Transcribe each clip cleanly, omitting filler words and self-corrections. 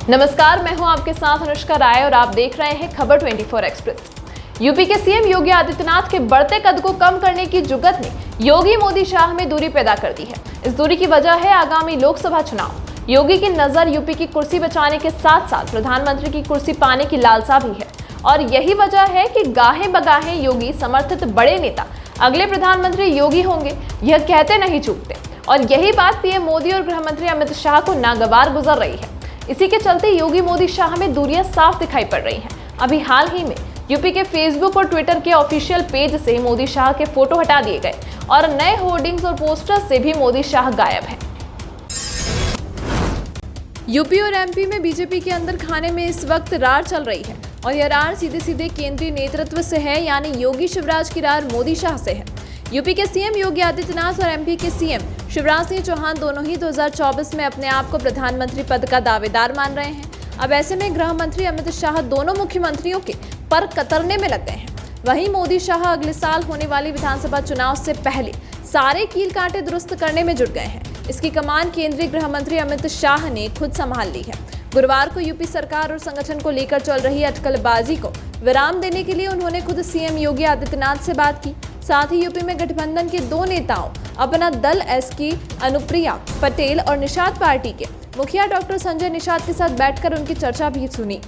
नमस्कार, मैं हूं आपके साथ अनुष्का राय और आप देख रहे हैं खबर 24 एक्सप्रेस। यूपी के सीएम योगी आदित्यनाथ के बढ़ते कद को कम करने की जुगत ने योगी मोदी शाह में दूरी पैदा कर दी है। इस दूरी की वजह है आगामी लोकसभा चुनाव। योगी की नजर यूपी की कुर्सी बचाने के साथ साथ प्रधानमंत्री की कुर्सी पाने की लालसा भी है और यही वजह है कि गाहे बगाहे योगी समर्थित बड़े नेता अगले प्रधानमंत्री योगी होंगे, यह कहते नहीं चूकते। और यही बात पीएम मोदी और गृह मंत्री अमित शाह को नागवार गुजर रही है। इसी के चलते योगी मोदी शाह में दूरियां साफ दिखाई पड़ रही हैं। अभी हाल ही में यूपी के फेसबुक और ट्विटर के ऑफिशियल पेज से मोदी शाह के फोटो हटा दिए गए और नए होर्डिंग्स और पोस्टर्स से भी मोदी शाह गायब हैं। यूपी और एमपी में बीजेपी के अंदर खाने में इस वक्त रार चल रही है और यह रार सीधे सीधे केंद्रीय नेतृत्व से है, यानी योगी शिवराज की रार मोदी शाह से है। यूपी के सीएम योगी आदित्यनाथ और एमपी के सीएम शिवराज सिंह चौहान दोनों ही 2024 में अपने आप को प्रधानमंत्री पद का दावेदार मान रहे हैं। अब ऐसे में गृह मंत्री अमित शाह दोनों मुख्यमंत्रियों के पर कतरने में लग गए हैं। वहीं मोदी शाह अगले साल होने वाली विधानसभा चुनाव से पहले सारे कील कांटे दुरुस्त करने में जुट गए हैं। इसकी कमान केंद्रीय गृह मंत्री अमित शाह ने खुद संभाल ली है। गुरुवार को यूपी सरकार और संगठन को लेकर चल रही अटकलबाजी को विराम देने के लिए उन्होंने खुद सीएम योगी आदित्यनाथ से बात की। साथ ही यूपी में गठबंधन के दो नेताओं अपना दल एसकी अनुप्रिया पटेल और निषाद पार्टी के मुखिया डॉक्टर संजय निषाद के साथ बैठकर उनकी चर्चा भी सुनी।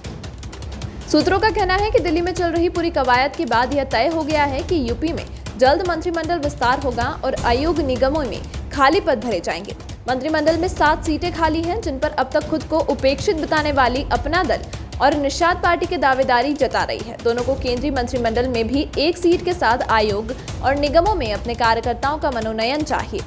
सूत्रों का कहना है कि दिल्ली में चल रही पूरी कवायद के बाद यह तय हो गया है कि यूपी में जल्द मंत्रिमंडल विस्तार होगा और आयोग निगमों में खाली पद भरे जाएंगे। मंत्रिमंडल में 7 सीटें खाली हैं, जिन पर अब तक खुद को उपेक्षित बताने वाली अपना दल और निषाद पार्टी की दावेदारी जता रही है। दोनों को केंद्रीय मंत्रिमंडल में भी 1 सीट के साथ आयोग और निगमों में अपने कार्यकर्ताओं का मनोनयन चाहिए।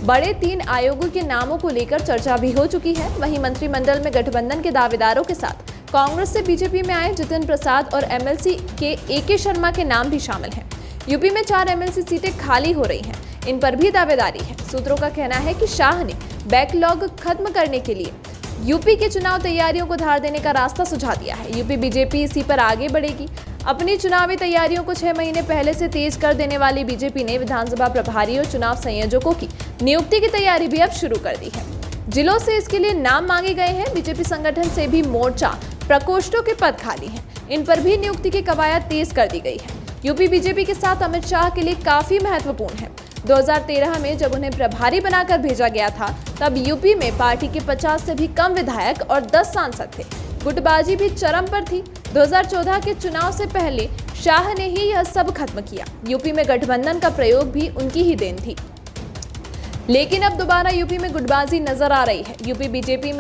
बड़े 3 आयोगों के नामों को लेकर चर्चा भी हो चुकी है। वहीं मंत्रिमंडल में गठबंधन के दावेदारों के साथ कांग्रेस से बीजेपी में आए जितिन प्रसाद और एमएलसी के एके शर्मा के नाम भी शामिल हैं। यूपी में 4 एमएलसी सीटें खाली हो रही हैं, इन पर भी दावेदारी है। सूत्रों का कहना है कि शाह ने बैकलॉग खत्म करने के लिए यूपी की चुनाव तैयारियों को धार देने का रास्ता सुझा दिया है। यूपी बीजेपी इसी पर आगे बढ़ेगी। अपनी चुनावी तैयारियों को 6 महीने पहले से तेज कर देने वाली बीजेपी ने विधानसभा प्रभारी और चुनाव संयोजकों की नियुक्ति की तैयारी भी अब शुरू कर दी है। जिलों से इसके लिए नाम मांगे गए हैं। बीजेपी संगठन से भी मोर्चा प्रकोष्ठों के पद खाली हैं, इन पर भी नियुक्ति की कवायद तेज कर दी गई है। यूपी बीजेपी के साथ अमित शाह के लिए काफी महत्वपूर्ण है। 2013 में जब उन्हें प्रभारी बनाकर भेजा गया था, तब यूपी में पार्टी के 50 से भी कम विधायक और 10 सांसद थे। गुटबाजी भी चरम पर थी। 2014 के चुनाव से पहले शाह ने ही यह सब खत्म किया। यूपी में गठबंधन का प्रयोग भी उनकी ही देन थी। लेकिन अब दोबारा यूपी में गुटबाजी नजर आ रही है। यूपी बीजेपी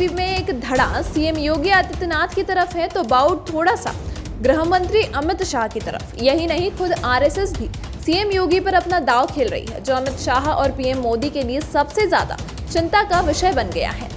में एक धड़ा सीएम योगी आदित्यनाथ की तरफ है तो बाउट थोड़ा सा गृह मंत्री अमित शाह की तरफ। यही नहीं, खुद आरएसएस भी सीएम योगी पर अपना दांव खेल रही है, जो अमित शाह और पीएम मोदी के लिए सबसे ज्यादा चिंता का विषय बन गया है।